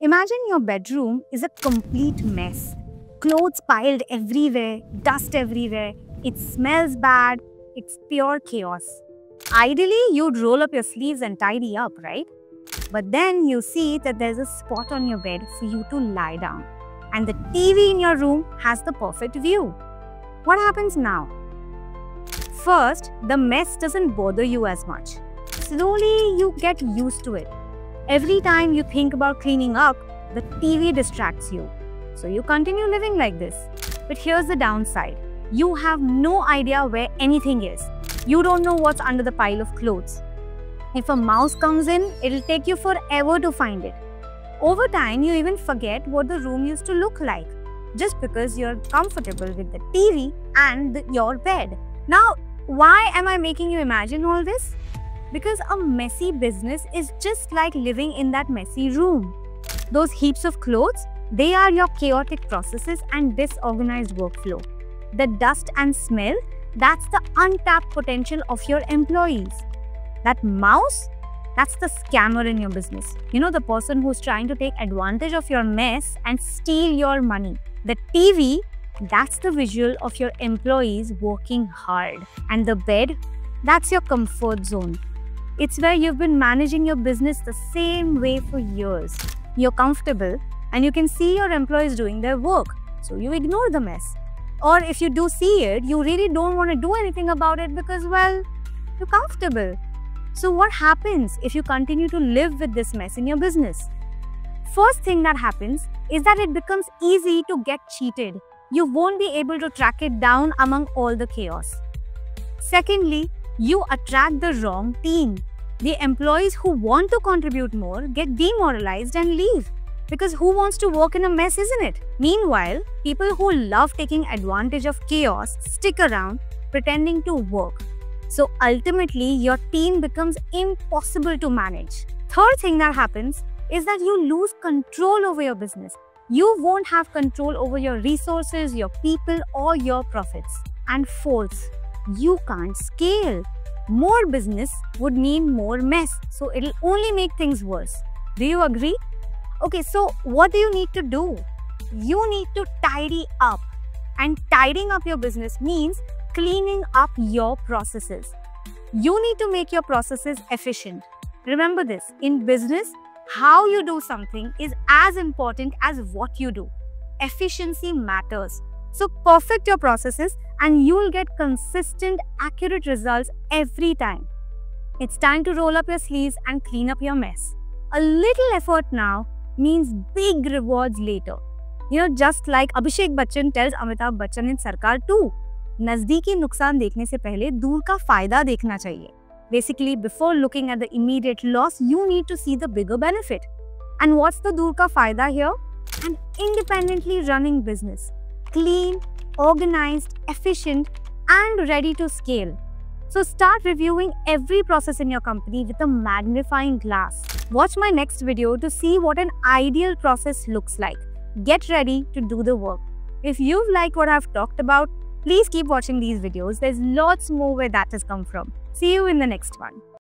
Imagine your bedroom is a complete mess. Clothes piled everywhere, dust everywhere. It smells bad. It's pure chaos. Ideally, you'd roll up your sleeves and tidy up, right? But then you see that there's a spot on your bed for you to lie down. And the TV in your room has the perfect view. What happens now? First, the mess doesn't bother you as much. Slowly, you get used to it. Every time you think about cleaning up, the TV distracts you. So you continue living like this. But here's the downside. You have no idea where anything is. You don't know what's under the pile of clothes. If a mouse comes in, it'll take you forever to find it. Over time, you even forget what the room used to look like, just because you're comfortable with the TV and your bed. Now, why am I making you imagine all this? Because a messy business is just like living in that messy room. Those heaps of clothes, they are your chaotic processes and disorganized workflow. The dust and smell, that's the untapped potential of your employees. That mouse, that's the scammer in your business. You know, the person who's trying to take advantage of your mess and steal your money. The TV, that's the visual of your employees working hard. And the bed, that's your comfort zone. It's where you've been managing your business the same way for years. You're comfortable and you can see your employees doing their work, so you ignore the mess. Or if you do see it, you really don't want to do anything about it because, well, you're comfortable. So what happens if you continue to live with this mess in your business? First thing that happens is that it becomes easy to get cheated. You won't be able to track it down among all the chaos. Secondly, you attract the wrong team. The employees who want to contribute more get demoralized and leave. Because who wants to work in a mess, isn't it? Meanwhile, people who love taking advantage of chaos stick around pretending to work. So ultimately, your team becomes impossible to manage. Third thing that happens is that you lose control over your business. You won't have control over your resources, your people, or your profits. And fourth, you can't scale. More business would mean more mess, so it'll only make things worse. Do you agree? Okay, so what do you need to do? You need to tidy up. And tidying up your business means cleaning up your processes. You need to make your processes efficient. Remember this, in business, how you do something is as important as what you do. Efficiency matters. So perfect your processes and you will get consistent, accurate results every time. It's time to roll up your sleeves and clean up your mess. A little effort now means big rewards later. You know, just like Abhishek Bachchan tells Amitabh Bachchan in Sarkar 2, नजदीकी नुकसान देखने से पहले दूर का फायदा देखना चाहिए. Basically, before looking at the immediate loss, you need to see the bigger benefit. And what's the दूर का फायदा here? An independently running business. Clean, organized, efficient, and ready to scale. So start reviewing every process in your company with a magnifying glass. Watch my next video to see what an ideal process looks like. Get ready to do the work. If you've liked what I've talked about, please keep watching these videos. There's lots more where that has come from. See you in the next one.